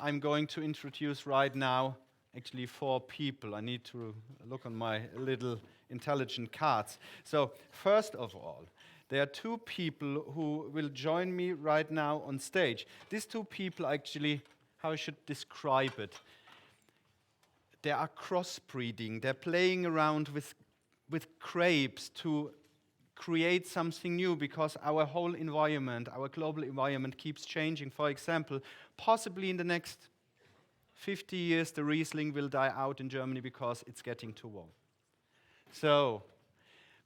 I'm going to introduce right now actually 4 people. I need to look on my little intelligent cards. So first of all, there are 2 people who will join me right now on stage. These 2 people actually, how I should describe it, they are crossbreeding. They're playing around with grapes to create something new because our whole environment, our global environment keeps changing. For example, possibly in the next 50 years, the Riesling will die out in Germany because it's getting too warm. So,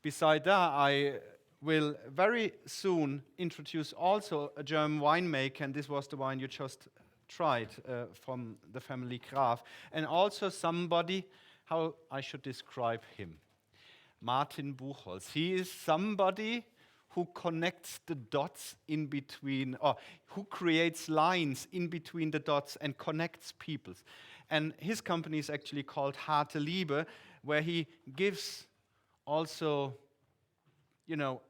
beside that, I will very soon introduce also a German winemaker, and this was the wine you just tried from the family Graf, and also somebody, how I should describe him. Martin Buchholtz. He is somebody who connects the dots in between, or who creates lines in between the dots and connects peoples. And his company is actually called Harte Liebe, where he gives also,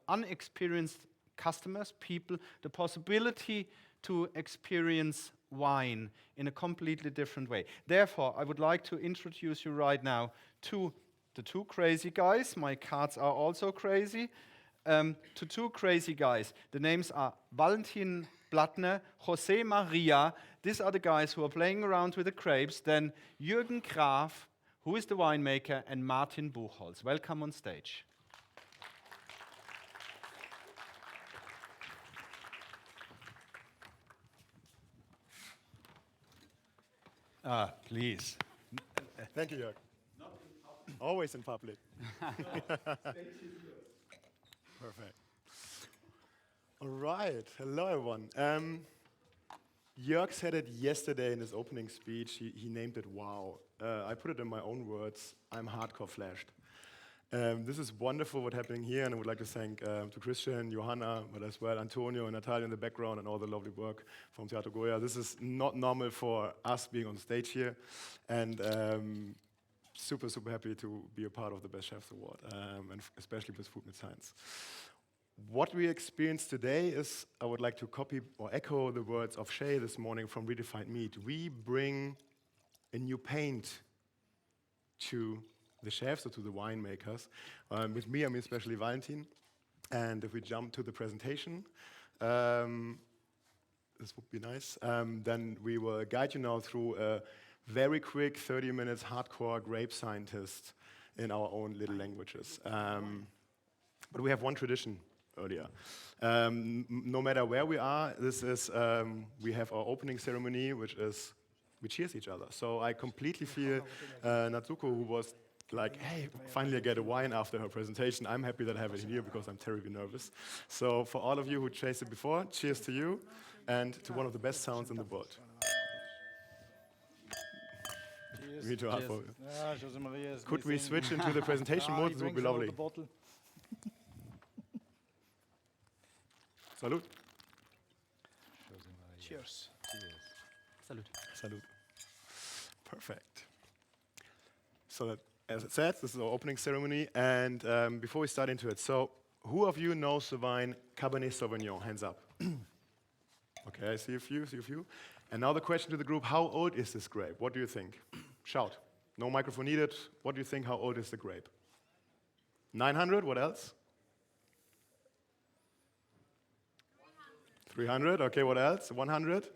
unexperienced customers, people, the possibility to experience wine in a completely different way. Therefore, I would like to introduce you right now to the 2 crazy guys. My cards are also crazy. To 2 crazy guys. The names are Valentin Blattner, Jose Maria. These are the guys who are playing around with the grapes. Then Jürgen Graf, who is the winemaker, and Martin Buchholtz. Welcome on stage. Please. Thank you, Jörg. Always in public. Perfect. All right. Hello, everyone. Jörg said it yesterday in his opening speech. He named it wow. I put it in my own words. I'm hardcore flashed. This is wonderful what's happening here, and I would like to thank to Christian, Johanna, but as well Antonio and Natalia in the background and all the lovely work from Teatro Goya. This is not normal for us being on stage here, and super, super happy to be a part of the Best Chefs Award, and especially with Food with Science. What we experienced today is, I would like to copy or echo the words of Shay this morning from Redefined Meat. We bring a new paint to the chefs or to the winemakers. With me, I mean especially Valentin. And if we jump to the presentation, this would be nice. Then we will guide you now through a very quick 30 minutes hardcore grape scientist in our own little languages. But we have one tradition earlier. No matter where we are, we have our opening ceremony, which is we cheers each other. So I completely feel Natsuko, who was like, hey, finally I get a wine after her presentation. I'm happy that I have it here because I'm terribly nervous. So for all of you who tasted before, cheers to you and to one of the best sounds in the world. Cheers. Me too. Cheers. Could we switch into the presentation mode? This would be lovely. Salud. Cheers. Salud. Salud. Perfect. So that, as it said, this is our opening ceremony. And before we start into it, so who of you knows the wine Cabernet Sauvignon? Hands up. Okay, I see a few. And now the question to the group, how old is this grape? What do you think? Shout. No microphone needed. What do you think, how old is the grape? 900, what else? 300, okay, what else? 100?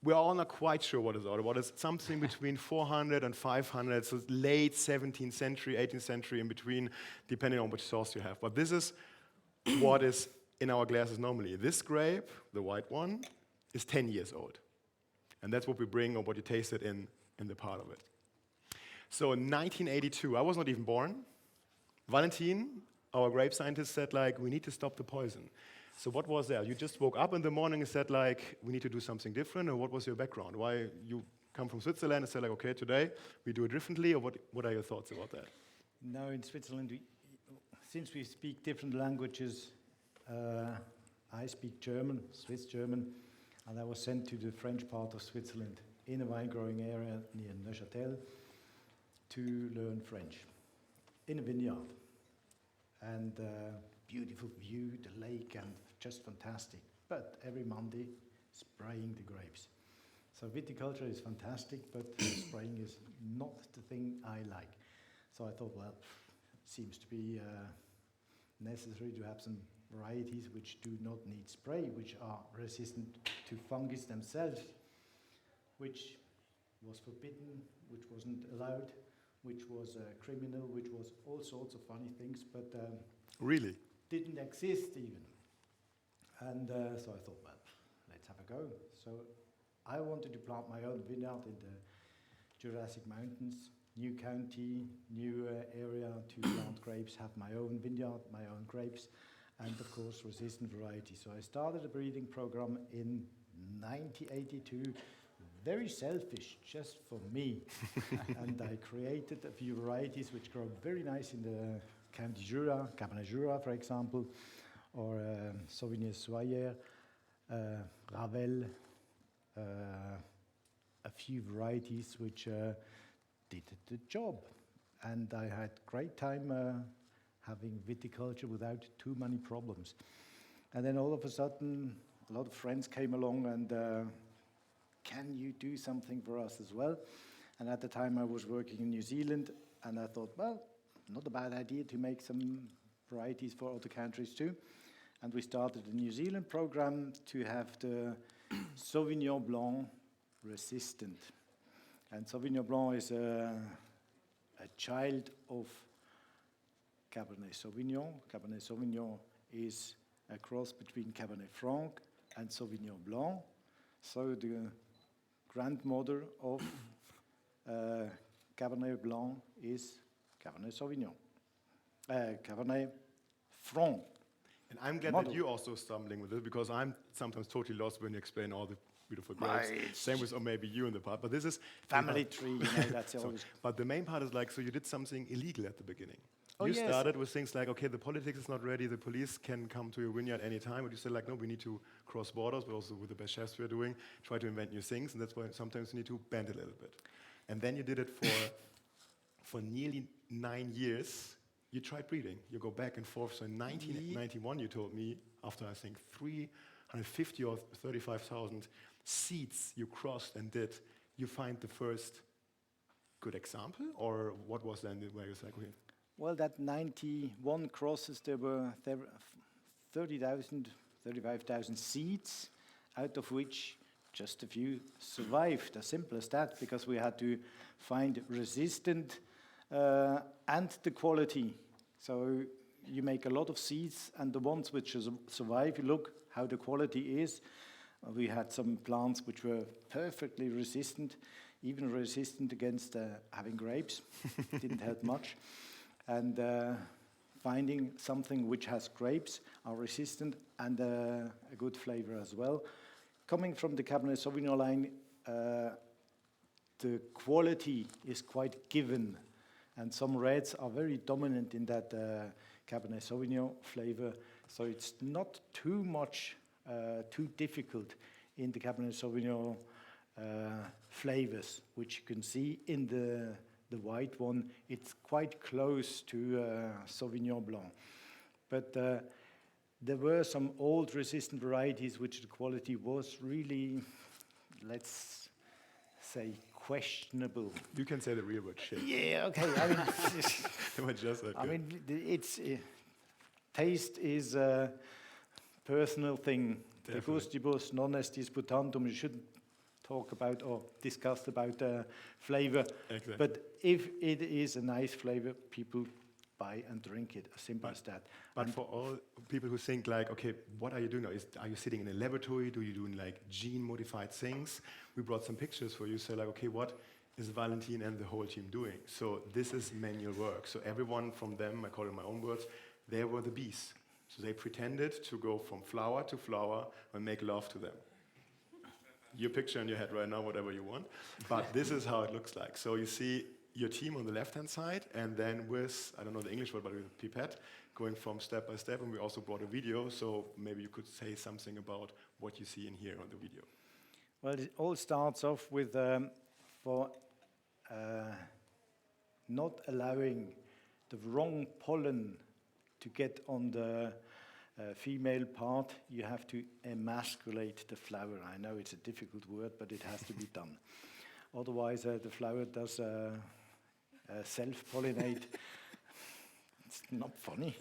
We are all not quite sure what is old. What is something between 400 and 500, so late 17th century, 18th century, in between, depending on which source you have. But this is what is in our glasses normally. This grape, the white one, is 10 years old. And that's what we bring, or what you tasted in the part of it. So in 1982, I was not even born. Valentin, our grape scientist, said, like, we need to stop the poison. So what was that? You just woke up in the morning and said, like, we need to do something different, or what was your background? Why you come from Switzerland and said, like, okay, today we do it differently, or what are your thoughts about that? No, in Switzerland, since we speak different languages, I speak German, Swiss German, and I was sent to the French part of Switzerland in a wine-growing area near Neuchâtel to learn French in a vineyard. And beautiful view, the lake, and just fantastic. But every Monday, spraying the grapes. So viticulture is fantastic, but spraying is not the thing I like. So I thought, well, seems to be necessary to have some varieties which do not need spray, which are resistant to fungus themselves, which was forbidden, which wasn't allowed, which was criminal, which was all sorts of funny things, but Really? didn't exist even. And so I thought, well, let's have a go. So I wanted to plant my own vineyard in the Jurassic Mountains, new county, new area to plant grapes, have my own vineyard, my own grapes, and of course resistant varieties. So I started a breeding program in 1982, very selfish, just for me. And I created a few varieties which grow very nice in the County Jura, Cabernet Jura, for example, or Sauvignon Soyer, Ravel, a few varieties which did the job. And I had great time having viticulture without too many problems. And then all of a sudden, a lot of friends came along and can you do something for us as well? And at the time I was working in New Zealand, and I thought, well, not a bad idea to make some varieties for other countries too. And we started a New Zealand program to have the Sauvignon Blanc resistant. And Sauvignon Blanc is a child of Cabernet Sauvignon. Cabernet Sauvignon is a cross between Cabernet Franc and Sauvignon Blanc. So the grandmother of Cabernet Blanc is Cabernet Sauvignon, Cabernet Franc. And I'm glad Model. that you're also stumbling with it, because I'm sometimes totally lost when you explain all the beautiful grapes. Right. Same with, or maybe you in the part, but this is Family tree, you know, that's So, always. but the main part is like, so you did something illegal at the beginning. Oh, You yes. started with things like, okay, the politics is not ready, the police can come to your vineyard anytime, but you said like, no, we need to cross borders, but also with the best chefs we're doing, try to invent new things, and that's why sometimes you need to bend a little bit. And then you did it for nearly 9 years. You tried breeding. You go back and forth. So in 1991, you told me, after I think 350 or 35,000 seeds you crossed and did, you find the first good example? Or what was then where you said, okay, Well, that 91 crosses, there were 30,000, 35,000 seeds, out of which just a few survived. As simple as that, because we had to find resistant and the quality. So you make a lot of seeds, and the ones which survive, you look how the quality is. We had some plants which were perfectly resistant, even resistant against having grapes. Didn't help much. And finding something which has grapes, are resistant, and a good flavor as well. Coming from the Cabernet Sauvignon line, the quality is quite given, and some reds are very dominant in that Cabernet Sauvignon flavor, so it's not too much, too difficult in the Cabernet Sauvignon flavors, which you can see in the white one. It's quite close to Sauvignon Blanc. But there were some old resistant varieties which the quality was really, let's say, questionable. you can say the real word, shit. Yeah, okay. I mean, They were just that I good. mean, it's taste is a personal thing. De Definitely. gustibus non est disputantum. You shouldn't talk about or discuss about flavor. Exactly. But if it is a nice flavor, people buy and drink it. As simple as that. But And for all people who think like, okay, what are you doing now? Are you sitting in a laboratory? Do you doing like gene-modified things? We brought some pictures for you. So like, okay, what is Valentin and the whole team doing? So this is manual work. So everyone from them, I call it in my own words, they were the bees. So they pretended to go from flower to flower and make love to them. Your picture in your head right now, whatever you want. But this is how it looks like. So you see your team on the left-hand side, and then with, I don't know the English word, but with a pipette, going from step by step, and we also brought a video, so maybe you could say something about what you see in here on the video. well, it all starts off with for not allowing the wrong pollen to get on the female part, you have to emasculate the flower. I know it's a difficult word, but it has to be done. Otherwise, the flower does self-pollinate. It's not funny.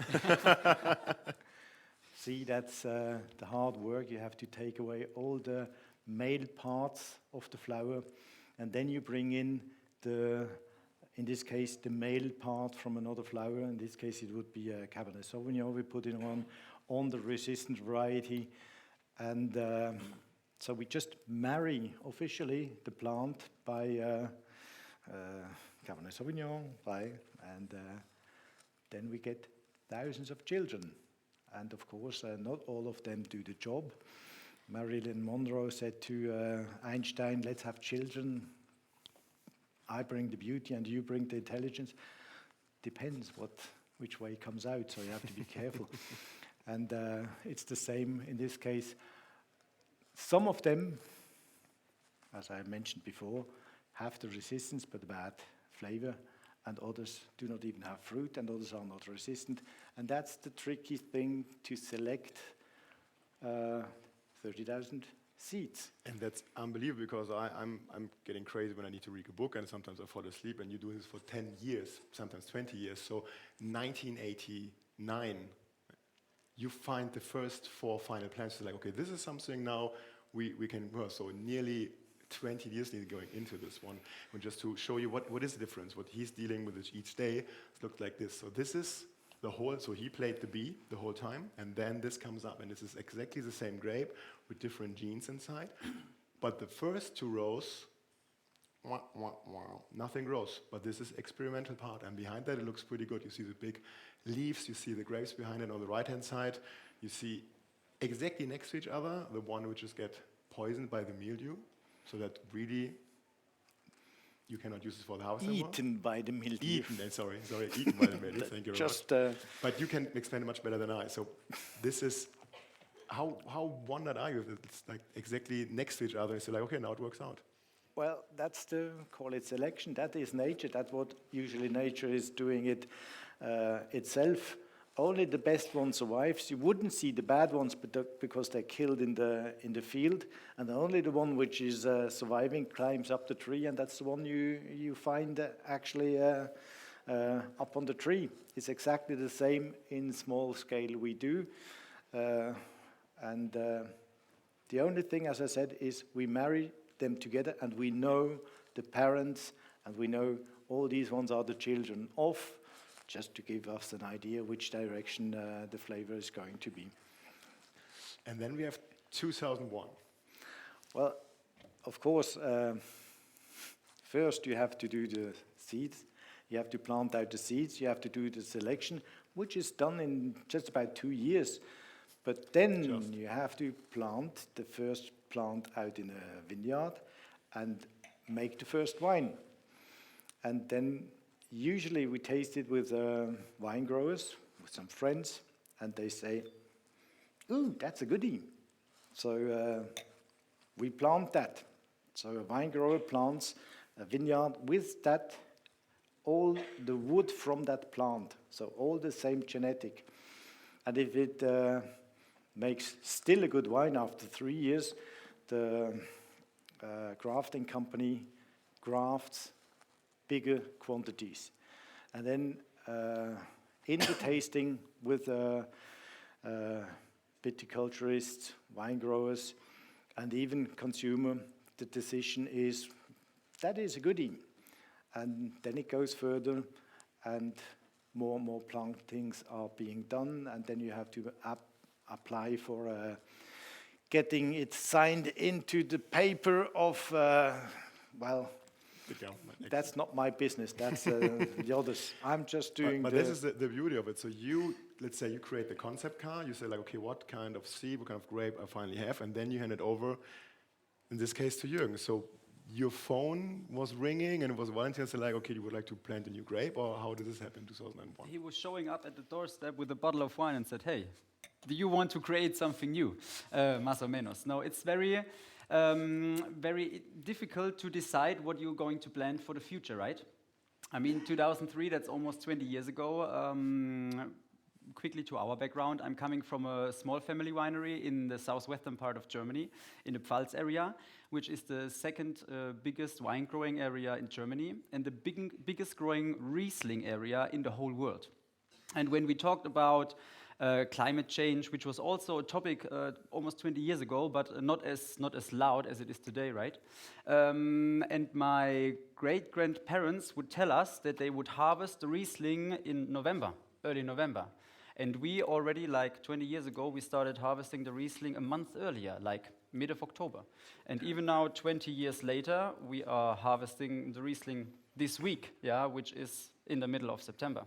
See, that's the hard work. You have to take away all the male parts of the flower, and then you bring in in this case, the male part from another flower. In this case, it would be a Cabernet Sauvignon. We put it on the resistant variety, and so we just marry officially the plant by Cabernet Sauvignon, and then we get thousands of children. And of course, not all of them do the job. Marilyn Monroe said to Einstein, let's have children. I bring the beauty and you bring the intelligence. Depends which way it comes out, so you have to be careful. And it's the same in this case. Some of them, as I mentioned before, have the resistance but a bad flavor, and others do not even have fruit, and others are not resistant. And that's the tricky thing to select 30,000 seeds. And that's unbelievable, because I'm getting crazy when I need to read a book, and sometimes I fall asleep, and you do this for 10 years, sometimes 20 years. So 1989, you find the first 4 final plants. Like, okay, this is something now we can work. So nearly 20 years need going into this one. And just to show you what is the difference, what he's dealing with each day, it looked like this. So this is the whole, so he played the bee the whole time, and then this comes up, and this is exactly the same grape with different genes inside. But the first 2 rows, nothing grows. But this is experimental part, and behind that it looks pretty good. You see the big leaves, you see the grapes behind it on the right-hand side. You see exactly next to each other, the one which is get poisoned by the mildew, so that really you cannot use it for the house anymore. Eaten by the mildew. Sorry, eaten by the mildew. Thank you very much. But you can explain it much better than I. So this is how wondered are you? It's like exactly next to each other. So like, okay, now it works out. Well, that's call it selection. That is nature. That's what usually nature is doing it itself. Only the best one survives. You wouldn't see the bad ones because they're killed in the field, and only the one which is surviving climbs up the tree, and that's the one you find actually up on the tree. It's exactly the same in small scale we do, and the only thing, as I said, is we marry them together, and we know the parents, and we know all these ones are the children of, just to give us an idea which direction the flavor is going to be. And then we have 2001. Well, of course, first you have to do the seeds. You have to plant out the seeds. You have to do the selection, which is done in just about 2 years. But then you have to plant the first plant out in a vineyard and make the first wine. And then usually we taste it with wine growers, with some friends, and they say, ooh, that's a goodie. So we plant that. So a wine grower plants a vineyard with that, all the wood from that plant, so all the same genetic. And if it makes still a good wine after 3 years, the grafting company grafts bigger quantities. And then in the tasting with viticulturists, wine growers, and even consumer, the decision is, that is a goodie. And then it goes further, and more plantings are being done, and then you have to apply for getting it signed into the paper of, well, that's not my business. That's the others. I'm just doing. But this is the beauty of it. So let's say you create the concept car. You say like, okay, what kind of seed, what kind of grape I finally have, and then you hand it over. In this case, to Jürgen. So your phone was ringing, and it was Valentin said like, okay, you would like to plant a new grape, or how did this happen in 2001? He was showing up at the doorstep with a bottle of wine and said, "Hey, do you want to create something new?" Más o menos. No, it's very difficult to decide what you're going to plant for the future, right? I mean, 2003, that's almost 20 years ago. quickly to our background. I'm coming from a small family winery in the southwestern part of Germany, in the Pfalz area, which is the second biggest wine growing area in Germany and the biggest growing Riesling area in the whole world. And when we talked about climate change, which was also a topic almost 20 years ago, but not as loud as it is today, right? And my great-grandparents would tell us that they would harvest the Riesling in November, early November. And we already, like 20 years ago, we started harvesting the Riesling a month earlier, like mid of October. And even now, 20 years later, we are harvesting the Riesling this week, yeah, which is in the middle of September.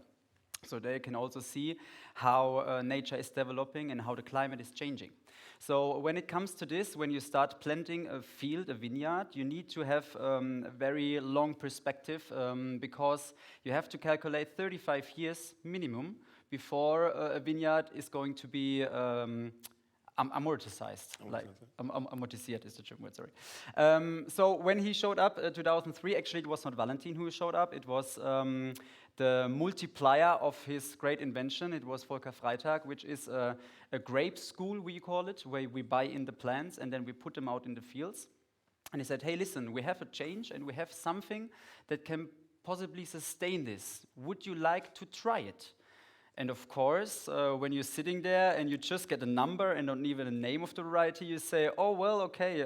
So they can also see how nature is developing and how the climate is changing. So when it comes to this, when you start planting a field, a vineyard, you need to have a very long perspective because you have to calculate 35 years minimum before a vineyard is going to be amortized. Amortisiert is the German word, sorry. So when he showed up 2003, actually it was not Valentin who showed up, it was the multiplier of his great invention. It was Volker Freitag, which is a grape school, we call it, where we buy in the plants and then we put them out in the fields. And he said, hey, listen, we have a change and we have something that can possibly sustain this. Would you like to try it? And of course, when you're sitting there and you just get a number and don't even a name of the variety, you say, oh, well, okay,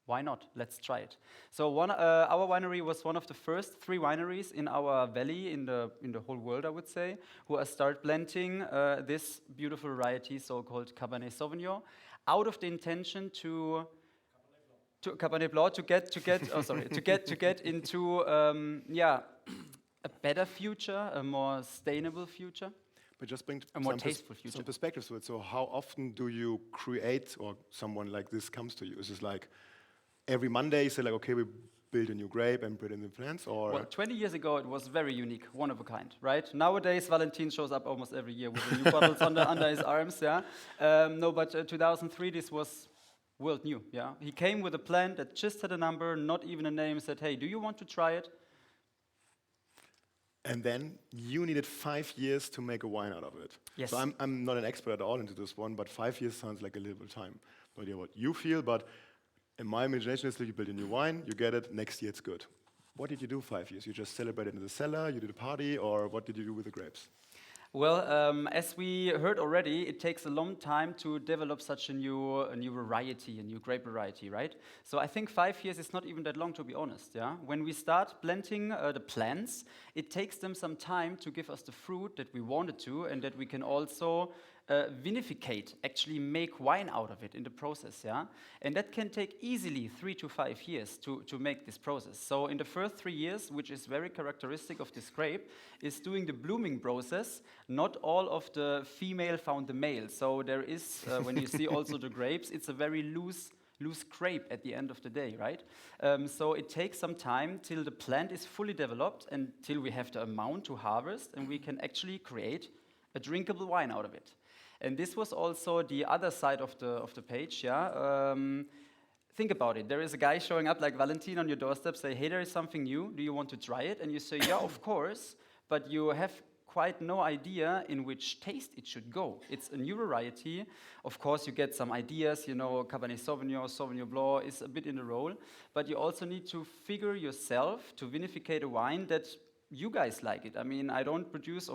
why not? Let's try it. So our winery was one of the first 3 wineries in our valley, in the whole world, I would say, who start planting this beautiful variety, so-called Cabernet Sauvignon, out of the intention to Cabernet Blanc to get into a better future, a more sustainable future. But just bring a more tasteful future. Some perspectives to it. So how often do you create, or someone like this comes to you? Is this like every Monday you say like, okay, we build a new grape and put it in the plants, or? Well, 20 years ago it was very unique, one of a kind, right? Nowadays Valentin shows up almost every year with new bottles under his arms, yeah. No, but 2003 this was world new, yeah. He came with a plant that just had a number, not even a name, said, hey, do you want to try it? And then you needed 5 years to make a wine out of it. Yes. So I'm not an expert at all into this one, but 5 years sounds like a little bit of time. No idea what you feel, but in my imagination, it's like you build a new wine, you get it, next year it's good. What did you do 5 years? You just celebrated in the cellar, you did a party, or what did you do with the grapes? Well, as we heard already, it takes a long time to develop such a new variety, a new grape variety, right? So I think 5 years is not even that long, to be honest, yeah? When we start planting the plants, it takes them some time to give us the fruit that we wanted to and that we can also vinificate, actually make wine out of it in the process, yeah? And that can take easily 3 to 5 years to make this process. So in the first 3 years, which is very characteristic of this grape, is doing the blooming process. Not all of the female found the male. So there is, when you see also the grapes, it's a very loose grape at the end of the day, right? So it takes some time till the plant is fully developed and till we have the amount to harvest and we can actually create a drinkable wine out of it. And this was also the other side of the page, yeah? Think about it. There is a guy showing up like Valentin on your doorstep, say, hey, there is something new. Do you want to try it? And you say, yeah, of course. But you have quite no idea in which taste it should go. It's a new variety. Of course, you get some ideas, you know, Cabernet Sauvignon, Sauvignon Blanc is a bit in the role. But you also need to figure yourself to vinificate a wine that you guys like it. I mean, we don't produce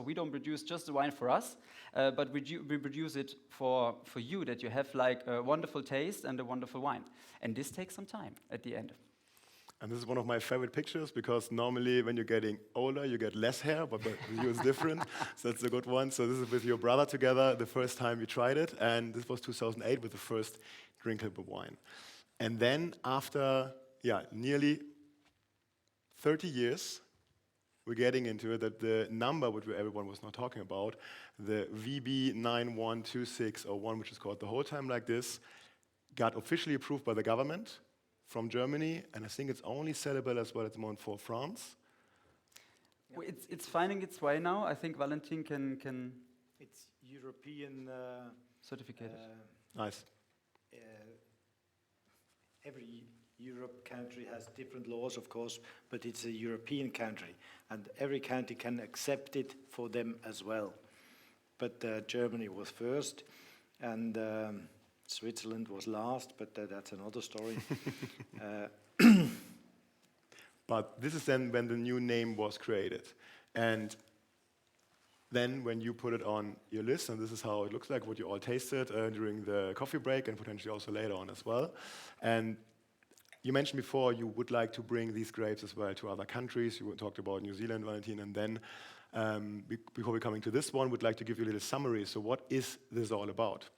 just the wine for us, but we produce it for you, that you have like a wonderful taste and a wonderful wine. And this takes some time at the end. And this is one of my favorite pictures because normally when you're getting older, you get less hair, but with you it's different. So that's a good one. So this is with your brother together, the first time you tried it. And this was 2008 with the first drinkable wine. And then after, nearly 30 years, we're getting into it, that the number which everyone was not talking about, the VB912601, which is called the whole time like this, got officially approved by the government from Germany, and I think it's only sellable as well at the moment for France. Well, it's finding its way now. I think Valentin can It's European certificated. Nice. Every Europe country has different laws, of course, but it's a European country, and every country can accept it for them as well. but Germany was first, and Switzerland was last, but that's another story. But this is then when the new name was created. And then when you put it on your list, and this is how it looks like, what you all tasted during the coffee break and potentially also later on as well. And you mentioned before you would like to bring these grapes as well to other countries. You talked about New Zealand, Valentin, and then before we're coming to this one, would like to give you a little summary. So what is this all about?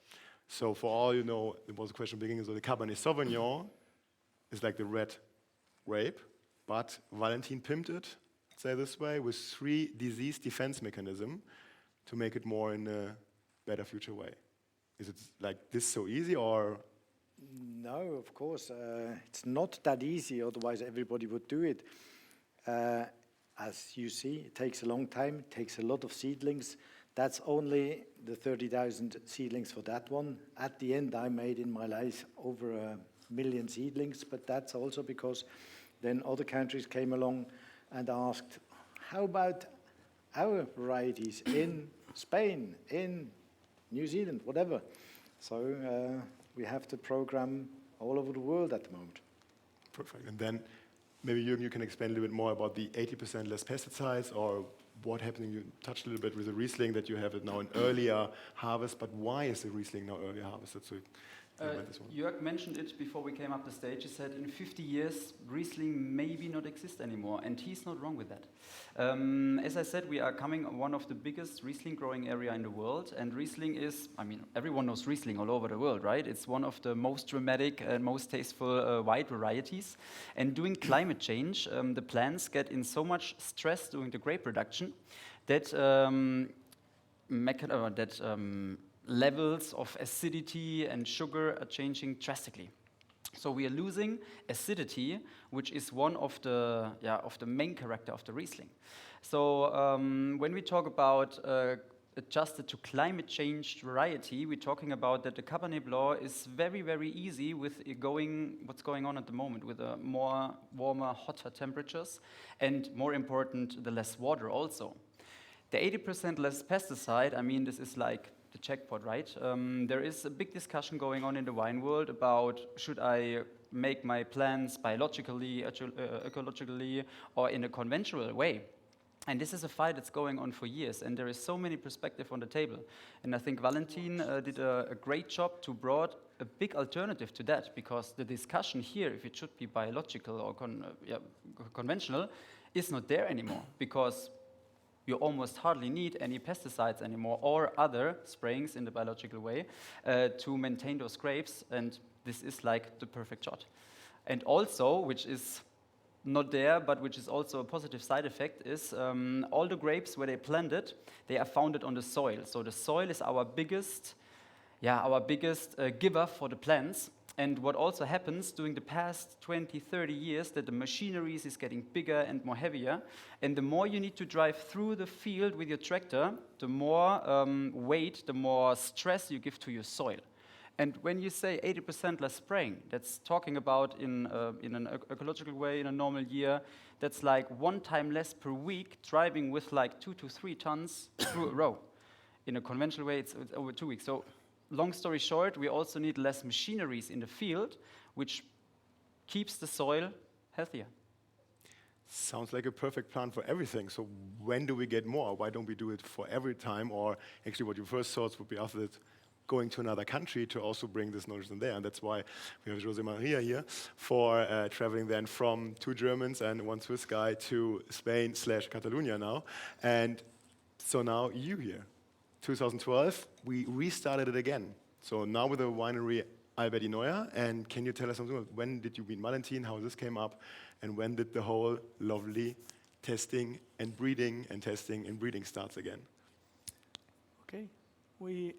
So for all you know, there was a question at the beginning, so the Cabernet Sauvignon is like the red grape, but Valentin pimped it, say this way, with 3 disease defense mechanisms to make it more in a better future way. Is it like this so easy, or? No, of course. It's not that easy, otherwise everybody would do it. As you see, it takes a long time, it takes a lot of seedlings. That's only the 30,000 seedlings for that one. At the end, I made in my life over 1 million seedlings, but that's also because then other countries came along and asked, how about our varieties in Spain, in New Zealand, whatever. So we have the program all over the world at the moment. Perfect. And then maybe Jürgen, you can explain a little bit more about the 80% less pesticides, or what happened. You touched a little bit with the Riesling that you have it now an earlier harvest, but why is the Riesling now earlier harvested? So Jörg mentioned it before we came up the stage. He said in 50 years, Riesling maybe not exist anymore, and he's not wrong with that. As I said, we are coming one of the biggest Riesling growing area in the world, and Riesling is, I mean, everyone knows Riesling all over the world, right? It's one of the most dramatic and most tasteful white varieties. And doing climate change, the plants get in so much stress during the grape production that levels of acidity and sugar are changing drastically. So we are losing acidity, which is one of the main character of the Riesling. So when we talk about adjusted to climate change variety, we're talking about that the Cabernet Blanc is very, very easy with what's going on at the moment with more warmer, hotter temperatures, and more important, the less water also. The 80% less pesticide, I mean, this is like the jackpot, right? There is a big discussion going on in the wine world about should I make my plants biologically, ecologically, or in a conventional way. And this is a fight that's going on for years, and there is so many perspectives on the table. And I think Valentin did a great job to brought a big alternative to that, because the discussion here, if it should be biological or conventional, is not there anymore, because you almost hardly need any pesticides anymore or other sprayings in the biological way to maintain those grapes, and this is like the perfect shot. And also, which is not there, but which is also a positive side effect, is all the grapes where they planted, they are founded on the soil. So the soil is our biggest giver for the plants. And what also happens during the past 20, 30 years, that the machineries is getting bigger and more heavier, and the more you need to drive through the field with your tractor, the more weight, the more stress you give to your soil. And when you say 80% less spraying, that's talking about in an ecological way in a normal year, that's like 1 time less per week driving with like 2 to 3 tons through a row. In a conventional way, it's over 2 weeks. So long story short, we also need less machineries in the field, which keeps the soil healthier. Sounds like a perfect plan for everything. So when do we get more? Why don't we do it for every time? Or actually what your first thoughts would be after that, going to another country to also bring this knowledge in there. And that's why we have Jose Maria here for traveling then from 2 Germans and 1 Swiss guy to Spain/Catalonia now. And so now you here. 2012, we restarted it again. So now with the winery Alberti Neuer. And can you tell us something? When did you meet Valentin? How this came up? And when did the whole lovely testing and breeding and testing and breeding starts again? Okay, we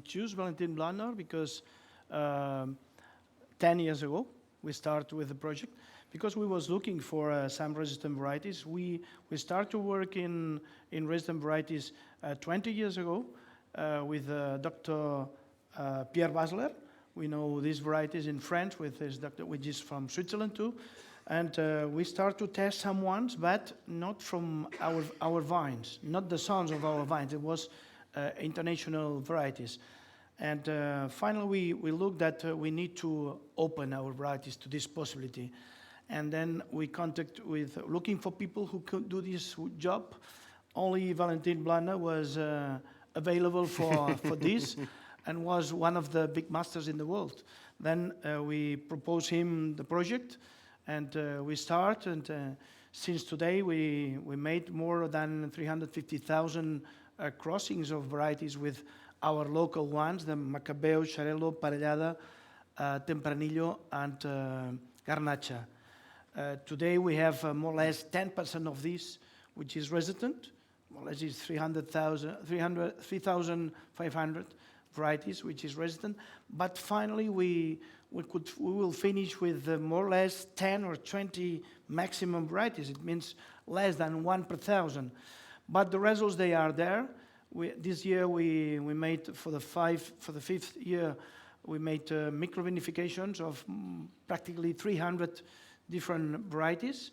choose Valentin Blattner because 10 years ago we started with the project because we was looking for some resistant varieties. We started to work in resistant varieties 20 years ago with Dr. Pierre Basler. We know these varieties in France with this doctor, which is from Switzerland too. And we start to test some ones, but not from our vines, not the sons of our vines. It was international varieties. And finally, we looked that we need to open our varieties to this possibility. And then we contact with looking for people who could do this job. Only Valentin Blattner was available for this and was one of the big masters in the world. Then we propose him the project and we start. And since today, we made more than 350,000 crossings of varieties with our local ones, the Macabeo, Xarel·lo, Parellada, Tempranillo, and Garnacha. Today we have more or less 10% of this, which is resident. More or less is 3,500 varieties, which is resident. But finally we will finish with more or less 10 or 20 maximum varieties. It means less than 1 per thousand. But the results, they are there. This year we made, for the fifth year, we made microvinifications of practically 300 different varieties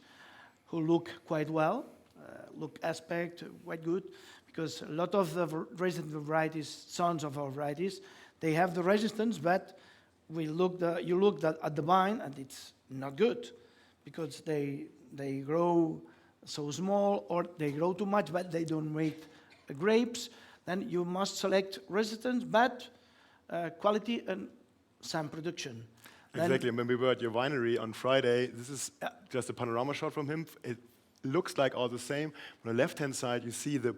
who look quite well, look aspect quite good, because a lot of the resident varieties, sons of our varieties, they have the resistance, but you look at the vine and it's not good, because they grow so small or they grow too much, but they don't make grapes. Then you must select resistance, but quality and some production. Exactly, and when we were at your winery on Friday, this is just a panorama shot from him. It looks like all the same. On the left-hand side, you see the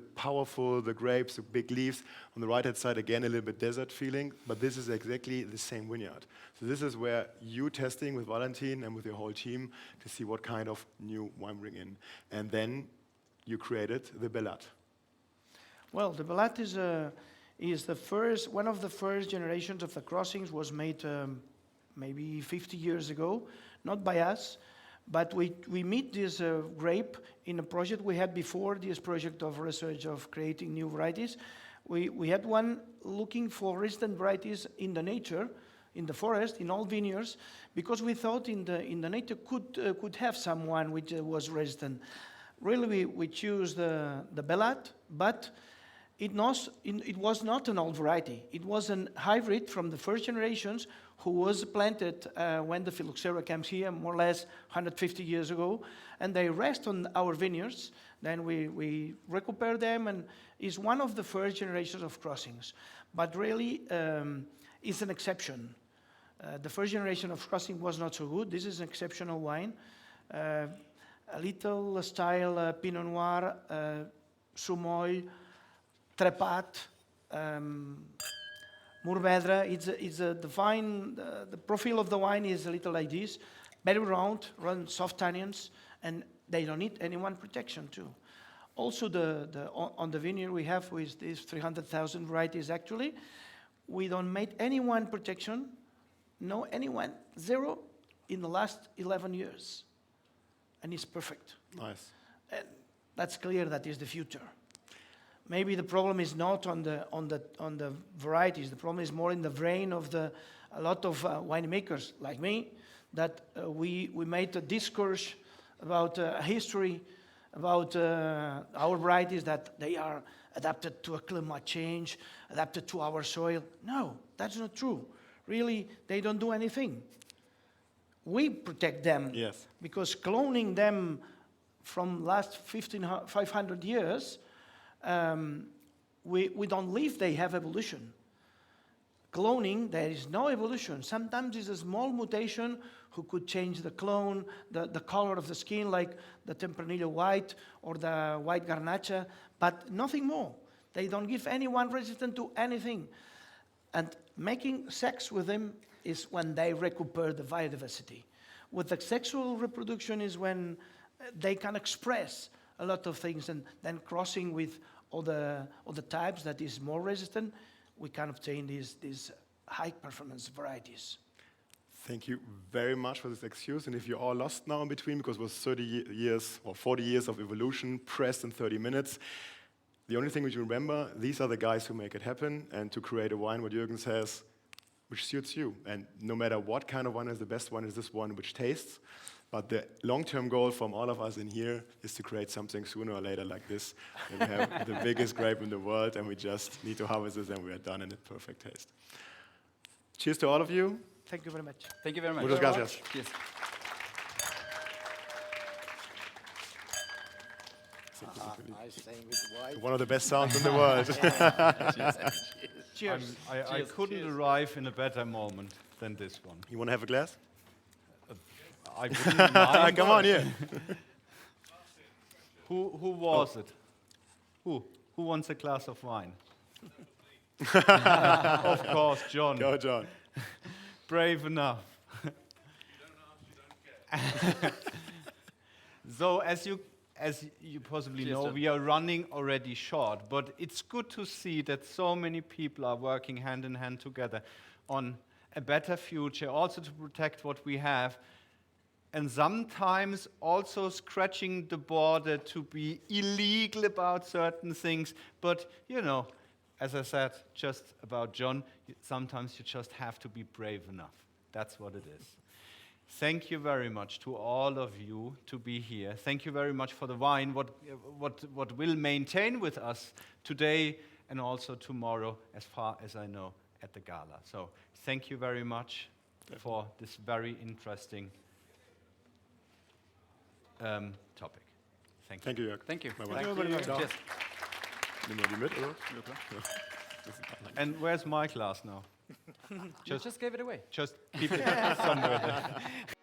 grapes, the big leaves. On the right-hand side, again, a little bit desert feeling, but this is exactly the same vineyard. So this is where you testing with Valentin and with your whole team to see what kind of new wine bring in. And then you created the Bellat. Well, the Bellat is the first, one of the first generations of the crossings was made maybe 50 years ago, not by us, but we meet this grape in a project we had before this project of research of creating new varieties. We had one looking for resistant varieties in the nature, in the forest, in all vineyards, because we thought in the nature could have someone which was resistant. Really, we choose the Bellat, but it was not an old variety. It was a hybrid from the first generations who was planted when the phylloxera came here, more or less 150 years ago, and they rest on our vineyards. Then we recuperate them, and is one of the first generations of crossings. But really, it's an exception. The first generation of crossing was not so good. This is an exceptional wine. A little style Pinot Noir, Soumoy, Trepat, Mourvèdre. The profile of the wine is a little like this, very round, soft tannins, and they don't need any one protection too. Also, on the vineyard we have with these 300,000 varieties actually, we don't make any one protection, no anyone, zero in the last 11 years, and it's perfect. Nice. And that's clear that is the future. Maybe the problem is not on the varieties. The problem is more in the brain of a lot of winemakers like me, that we made a discourse about history, about our varieties, that they are adapted to a climate change, adapted to our soil. No, that's not true. Really, they don't do anything. We protect them. Yes. Because cloning them from last 500 years, we don't believe they have evolution. Cloning, there is no evolution. Sometimes it's a small mutation who could change the clone, the color of the skin, like the Tempranillo white or the white Garnacha, but nothing more. They don't give anyone resistant to anything. And making sex with them is when they recuperate the biodiversity. With the sexual reproduction is when they can express a lot of things, and then crossing with all the types that is more resistant, we can obtain these high performance varieties. Thank you very much for this excuse. And if you're all lost now in between, because it was 30 years or 40 years of evolution pressed in 30 minutes, the only thing we should remember, these are the guys who make it happen, and to create a wine, what Jürgen says, which suits you. And no matter what kind of wine is the best one, is this one which tastes. But the long-term goal from all of us in here is to create something sooner or later like this. And we have the biggest grape in the world, and we just need to harvest it, and we are done in a perfect taste. Cheers to all of you. Thank you very much. Thank you very much. Muchas gracias. Cheers. I sang with white. One of the best sounds in the world. Cheers. I couldn't arrive in a better moment than this one. You want to have a glass? I wouldn't mind. Come on here. Who was it? Who wants a glass of wine? Of course, John. Go, John. Brave enough. So as you possibly Cheers, know, John. we are running already short, but it's good to see that so many people are working hand in hand together on a better future, also to protect what we have, and sometimes also scratching the border to be illegal about certain things. But, you know, as I said just about John, sometimes you just have to be brave enough. That's what it is. Thank you very much to all of you to be here. Thank you very much for the wine, what will maintain with us today and also tomorrow, as far as I know, at the gala. So thank you very much for this very interesting topic. Thank you. Thank you, Jörg. Thank you. Bye-bye. Thank Thank you very much. Cheers. Nehmen wir die mit, oder? And where's my glass now? You just gave it away. Just keep it somewhere there.